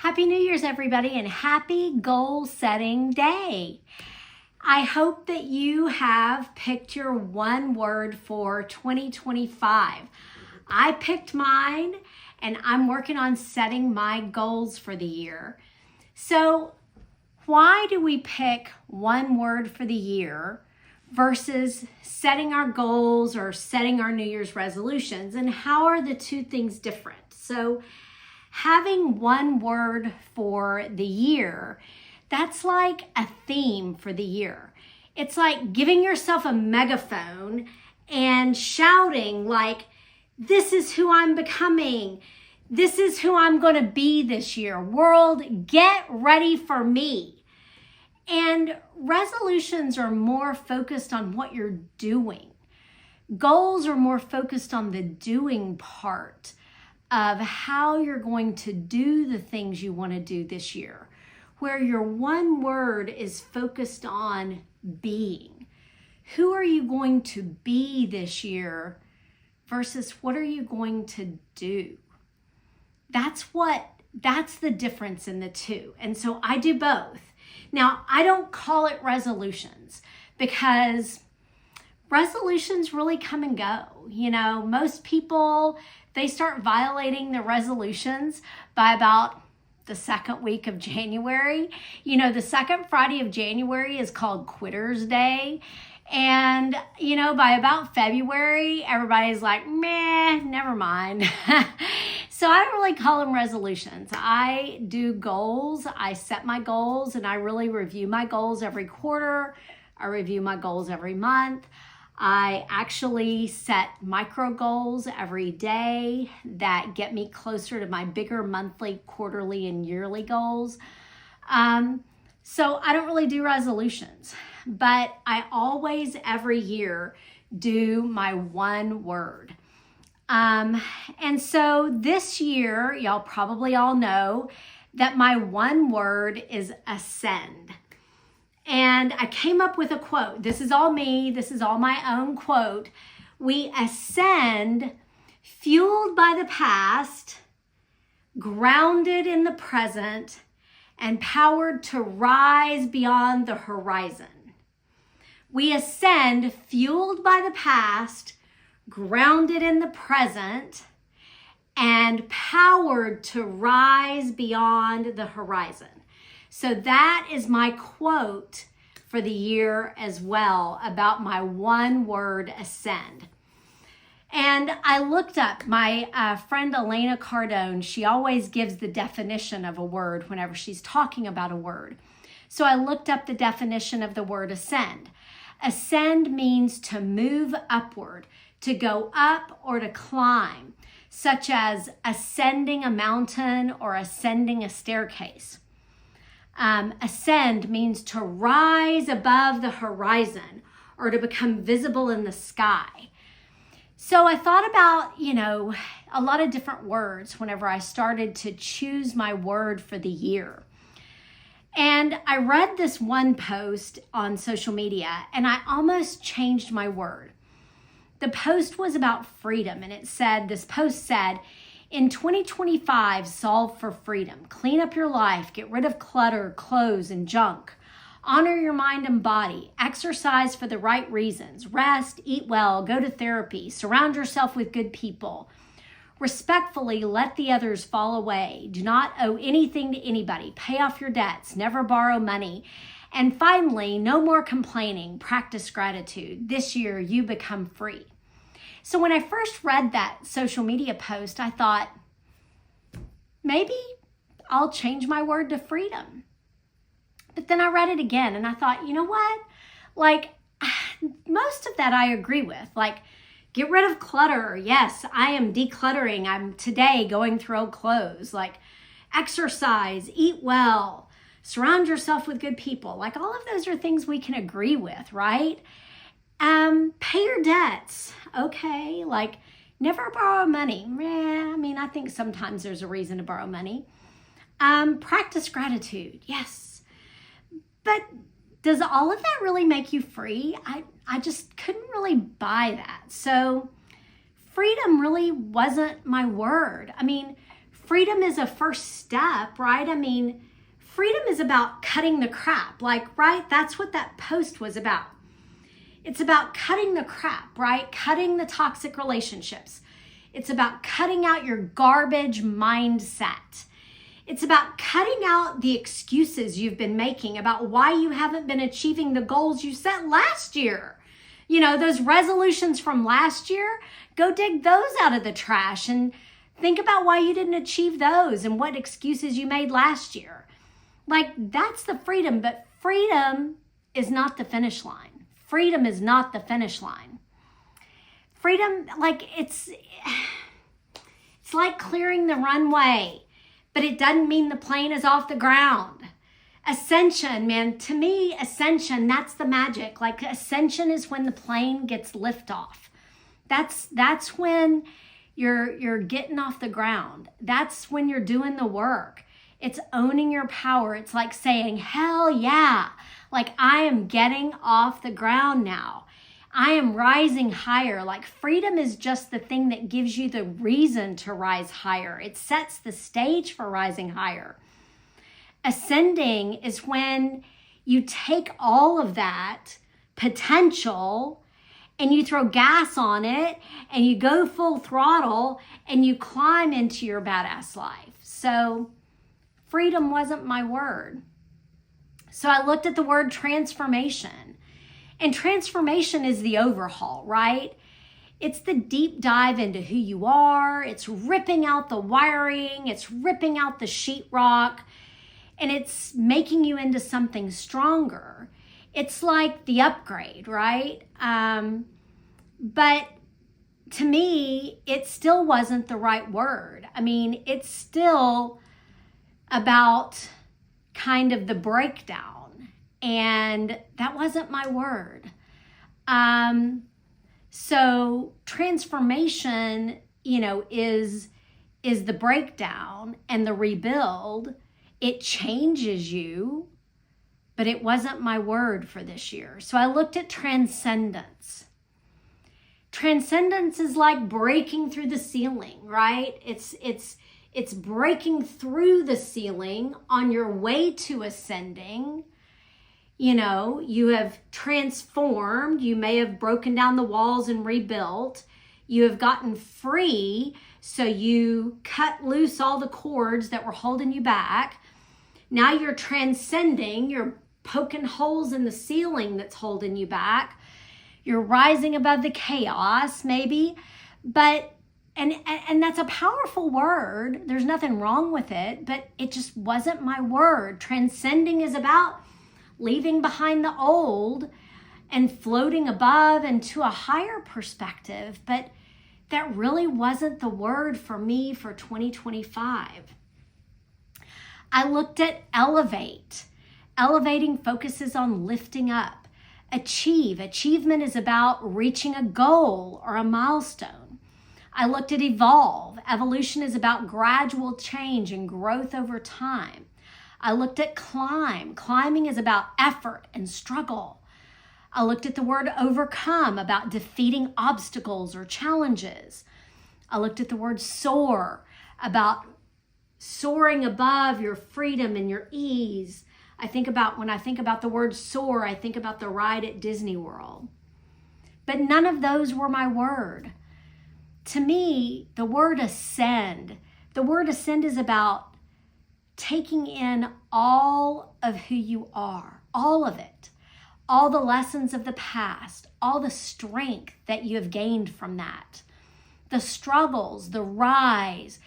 Happy New Year's, everybody, and happy goal setting day. I hope that you have picked your one word for 2025. I picked mine, and I'm working on setting my goals for the year. So why do we pick one word for the year versus setting our goals or setting our New Year's resolutions? And how are the two things different? So having one word for the year, that's like a theme for the year. It's like giving yourself a megaphone and shouting like, this is who I'm becoming. This is who I'm going to be this year. World, get ready for me. And resolutions are more focused on what you're doing. Goals are more focused on the doing part of how you're going to do the things you want to do this year, where your one word is focused on being. Who are you going to be this year versus what are you going to do? That's the difference in the two. And so I do both. Now, I don't call it resolutions because resolutions really come and go. You know, most people, they start violating the resolutions by about the second week of January. You know, the second Friday of January is called Quitter's Day. And, you know, by about February, everybody's like, meh, never mind. So I don't really call them resolutions. I do goals. I set my goals and I really review my goals every quarter. I review my goals every month. I actually set micro goals every day that get me closer to my bigger monthly, quarterly, and yearly goals. So I don't really do resolutions, but I always, every year, do my one word. And so this year, y'all probably all know that my one word is ascend. And I came up with a quote. This is all me. This is all my own quote. We ascend fueled by the past, grounded in the present, and powered to rise beyond the horizon. We ascend fueled by the past, grounded in the present, and powered to rise beyond the horizon. So that is my quote for the year as well about my one word ascend. And I looked up my friend Elena Cardone. She always gives the definition of a word whenever she's talking about a word. So I looked up the definition of the word ascend. Ascend means to move upward, to go up or to climb, such as ascending a mountain or ascending a staircase. Ascend means to rise above the horizon or to become visible in the sky. So I thought about, a lot of different words whenever I started to choose my word for the year. And I read this one post on social media and I almost changed my word. The post was about freedom and this post said, in 2025, solve for freedom. Clean up your life, get rid of clutter, clothes, and junk. Honor your mind and body. Exercise for the right reasons. Rest, eat well, go to therapy. Surround yourself with good people. Respectfully, let the others fall away. Do not owe anything to anybody. Pay off your debts. Never borrow money. And finally, no more complaining. Practice gratitude. This year, you become free. So when I first read that social media post, I thought, maybe I'll change my word to freedom. But then I read it again and I thought, you know what? Most of that I agree with. Get rid of clutter. Yes, I am decluttering. I'm today going through old clothes. Exercise, eat well, surround yourself with good people. All of those are things we can agree with, right? Pay your debts. Okay. Never borrow money. I think sometimes there's a reason to borrow money. Practice gratitude. Yes. But does all of that really make you free? I just couldn't really buy that. So freedom really wasn't my word. freedom is a first step, right? I mean, freedom is about cutting the crap, like, right? That's what that post was about. It's about cutting the crap, right? Cutting the toxic relationships. It's about cutting out your garbage mindset. It's about cutting out the excuses you've been making about why you haven't been achieving the goals you set last year. You know, those resolutions from last year, go dig those out of the trash and think about why you didn't achieve those and what excuses you made last year. Like, that's the freedom, but freedom is not the finish line. Freedom is not the finish line. Freedom, like, it's like clearing the runway, but it doesn't mean the plane is off the ground. Ascension, man, to me, ascension, that's the magic. Like, ascension is when the plane gets liftoff. That's when you're getting off the ground. That's when you're doing the work. It's owning your power. It's like saying, hell yeah, like I am getting off the ground now. I am rising higher. Like, freedom is just the thing that gives you the reason to rise higher. It sets the stage for rising higher. Ascending is when you take all of that potential and you throw gas on it and you go full throttle and you climb into your badass life. So freedom wasn't my word. So I looked at the word transformation. And transformation is the overhaul, right? It's the deep dive into who you are. It's ripping out the wiring. It's ripping out the sheetrock. And it's making you into something stronger. It's like the upgrade, right? But to me, it still wasn't the right word. I mean, it's still about kind of the breakdown. And that wasn't my word. So transformation, you know, is the breakdown and the rebuild. It changes you, but it wasn't my word for this year. So I looked at transcendence. Transcendence is like breaking through the ceiling, right? It's breaking through the ceiling on your way to ascending. You know, you have transformed. You may have broken down the walls and rebuilt. You have gotten free, so you cut loose all the cords that were holding you back. Now you're transcending. You're poking holes in the ceiling that's holding you back. You're rising above the chaos, maybe. But, and that's a powerful word. There's nothing wrong with it, but it just wasn't my word. Transcending is about leaving behind the old and floating above into a higher perspective. But that really wasn't the word for me for 2025. I looked at elevate. Elevating focuses on lifting up. Achievement is about reaching a goal or a milestone. I looked at evolve. Evolution is about gradual change and growth over time. I looked at climb. Climbing is about effort and struggle. I looked at the word overcome, about defeating obstacles or challenges. I looked at the word soar, about soaring above your freedom and your ease. When I think about the word soar, I think about the ride at Disney World. But none of those were my word. To me, the word ascend is about taking in all of who you are, all of it, all the lessons of the past, all the strength that you have gained from that, the struggles, the rise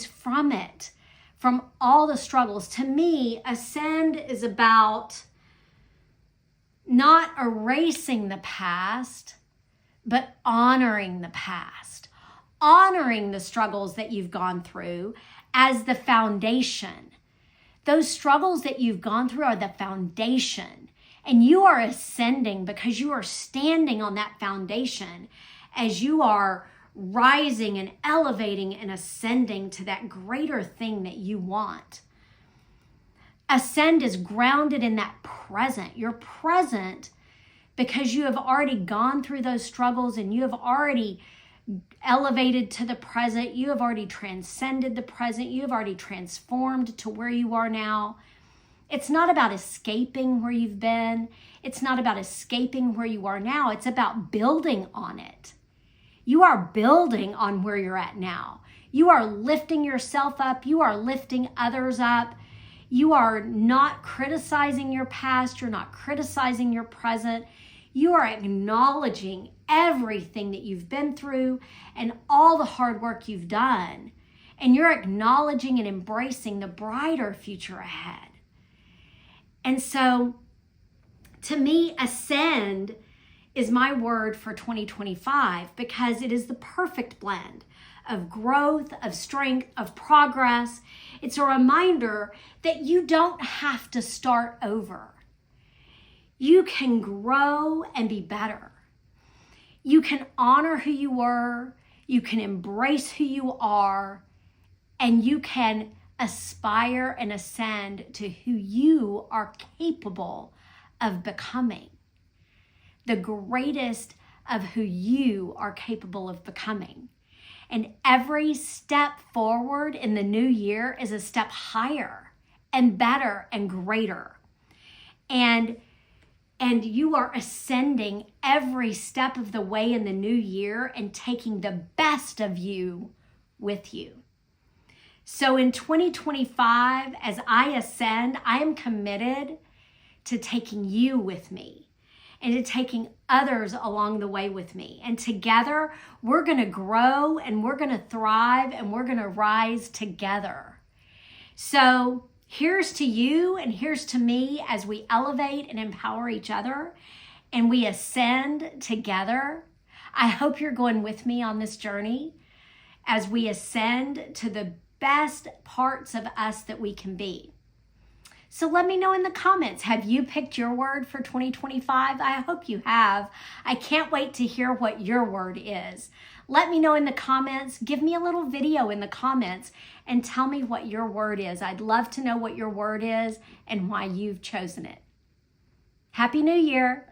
from it, from all the struggles. To me, ascend is about not erasing the past, but honoring the past, honoring the struggles that you've gone through as the foundation. Those struggles that you've gone through are the foundation. And you are ascending because you are standing on that foundation as you are rising and elevating and ascending to that greater thing that you want. Ascend is grounded in that present. You're present because you have already gone through those struggles and you have already elevated to the present. You have already transcended the present. You have already transformed to where you are now. It's not about escaping where you've been. It's not about escaping where you are now. It's about building on it. You are building on where you're at now. You are lifting yourself up. You are lifting others up. You are not criticizing your past. You're not criticizing your present. You are acknowledging everything that you've been through and all the hard work you've done. And you're acknowledging and embracing the brighter future ahead. And so, to me, ascend is my word for 2025 because it is the perfect blend of growth, of strength, of progress. It's a reminder that you don't have to start over. You can grow and be better. You can honor who you were, you can embrace who you are, and you can aspire and ascend to who you are capable of becoming. The greatest of who you are capable of becoming. And every step forward in the new year is a step higher and better and greater. And you are ascending every step of the way in the new year and taking the best of you with you. So in 2025, as I ascend, I am committed to taking you with me and to taking others along the way with me. And together, we're going to grow and we're going to thrive and we're going to rise together. So here's to you and here's to me as we elevate and empower each other and we ascend together. I hope you're going with me on this journey as we ascend to the best parts of us that we can be. So let me know in the comments, have you picked your word for 2025? I hope you have. I can't wait to hear what your word is. Let me know in the comments. Give me a little video in the comments and tell me what your word is. I'd love to know what your word is and why you've chosen it. Happy New Year.